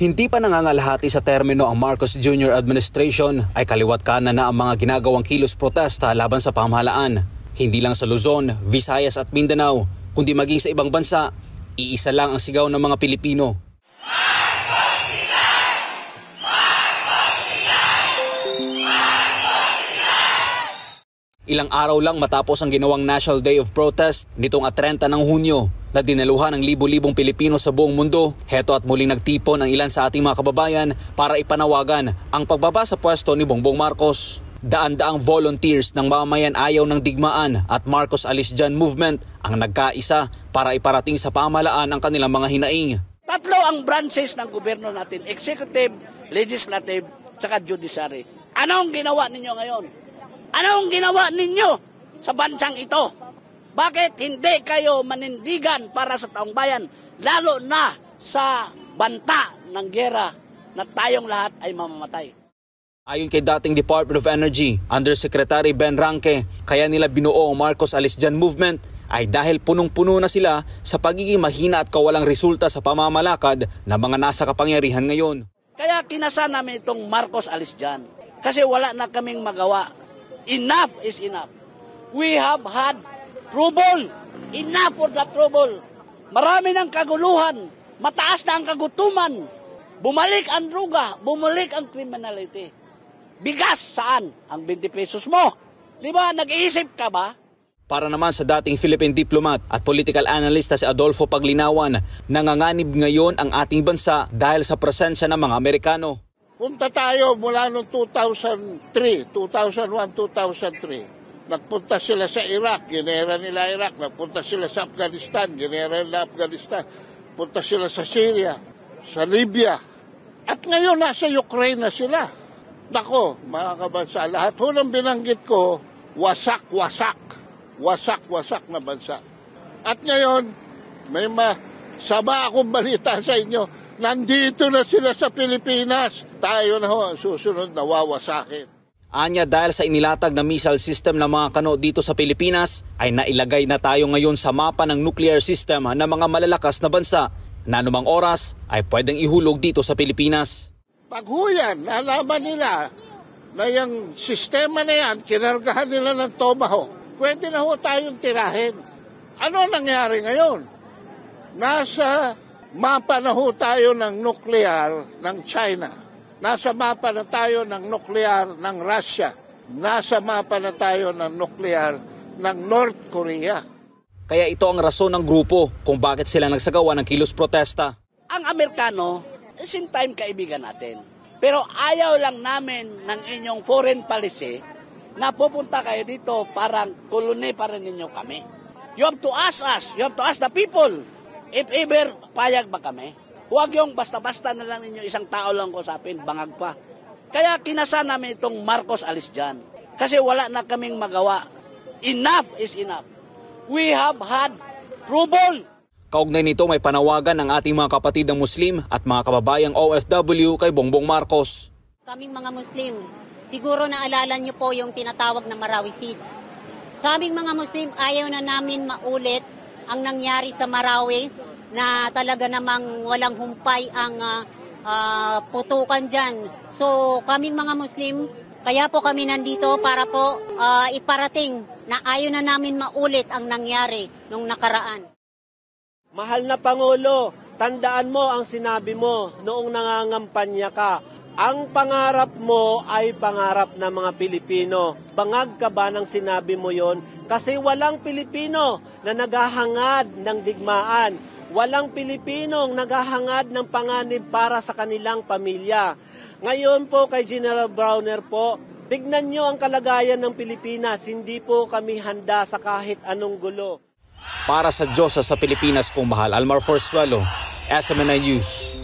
Hindi pa nangangalahati sa termino ang Marcos Jr. administration ay kaliwat kanan na ang mga ginagawang kilos protesta laban sa pamahalaan. Hindi lang sa Luzon, Visayas at Mindanao, kundi maging sa ibang bansa, iisa lang ang sigaw ng mga Pilipino. Marcos Isay! Marcos Isay! Marcos Isay! Ilang araw lang matapos ang ginawang National Day of Protest nitong 30 ng Hunyo, na dinaluhan ng libo-libong Pilipino sa buong mundo, heto at muling nagtipon ang ilan sa ating mga kababayan para ipanawagan ang pagbaba sa pwesto ni Bongbong Marcos. Daan-daang volunteers ng mamamayan ayaw ng digmaan at Marcos Alis Dyan movement ang nagkaisa para iparating sa pamahalaan ang kanilang mga hinaing. Tatlo ang branches ng gobyerno natin, executive, legislative, tsaka judiciary. Anong ginawa ninyo ngayon? Anong ginawa ninyo sa bansang ito? Bakit hindi kayo manindigan para sa taong bayan, lalo na sa banta ng giyera na tayong lahat ay mamamatay? Ayon kay dating Department of Energy, Undersecretary Ben Ranque, kaya nila binuo ang Marcos Alis Dyan movement ay dahil punong-puno na sila sa pagiging mahina at kawalang resulta sa pamamalakad ng mga nasa kapangyarihan ngayon. Kaya kinasa namin itong Marcos Alis Dyan kasi wala na kaming magawa. Enough is enough. We have had trouble. Enough for the trouble. Marami ng kaguluhan. Mataas na ang kagutuman. Bumalik ang druga. Bumalik ang criminality. Bigas saan? Ang 20 pesos mo. Di ba? Nag-iisip ka ba? Para naman sa dating Philippine diplomat at political analyst na si Adolfo Paglinawan, nanganganib ngayon ang ating bansa dahil sa presensya ng mga Amerikano. Punta tayo mula noong 2001, 2003. Nagpunta sila sa Iraq, ginera nila Iraq. Nagpunta sila sa Afghanistan, ginera nila Afghanistan. Punta sila sa Syria, sa Libya. At ngayon nasa Ukraine na sila. Nako, mga kabansa, lahat ho ng binanggit ko, wasak-wasak. Wasak-wasak na bansa. At ngayon, may masama akong balita sa inyo. Nandito na sila sa Pilipinas. Tayo na ho ang susunod na wawasakin. Anya dahil sa inilatag na missile system ng mga kano dito sa Pilipinas ay nailagay na tayo ngayon sa mapa ng nuclear system ng mga malalakas na bansa na anumang oras ay pwedeng ihulog dito sa Pilipinas. Pag huyan, nalaman nila na yung sistema na yan, kinargahan nila ng Tomahawk, pwede na ho tayong tirahin. Ano nangyari ngayon? Nasa mapa na ho tayo ng nuclear ng China. Nasa mapa na tayo ng nuklear ng Russia. Nasa mapa na tayo ng nuklear ng North Korea. Kaya ito ang rason ng grupo kung bakit sila nagsagawa ng kilos protesta. Ang Amerikano, same time kaibigan natin. Pero ayaw lang namin ng inyong foreign policy na pupunta kayo dito parang koloni pa rin ninyo kami. You have to ask us, you have to ask the people if ever payag ba kami. Huwag yung basta-basta na lang ninyo isang tao lang kusapin, bangag pa. Kaya kinasa namin itong Marcos Alis Dyan. Kasi wala na kaming magawa. Enough is enough. We have had trouble. Kaugnay nito may panawagan ng ating mga kapatid ng Muslim at mga kababayang OFW kay Bongbong Marcos. Kaming mga Muslim, siguro naalala niyo po yung tinatawag na Marawi Seeds. Sa aming mga Muslim, ayaw na namin maulit ang nangyari sa Marawi, na talaga namang walang humpay ang putukan dyan. So kaming mga Muslim, kaya po kami nandito para po iparating na ayaw na namin maulit ang nangyari nung nakaraan. Mahal na Pangulo, tandaan mo ang sinabi mo noong nangangampanya ka. Ang pangarap mo ay pangarap ng mga Pilipino. Bangag ka ba ng sinabi mo yon? Kasi walang Pilipino na naghahangad ng digmaan. Walang Pilipinong naghahangad ng panganib para sa kanilang pamilya. Ngayon po kay General Browner po, tignan nyo ang kalagayan ng Pilipinas. Hindi po kami handa sa kahit anong gulo. Para sa Diyos sa Pilipinas kung mahal, Almar Forzuelo, SMNI News.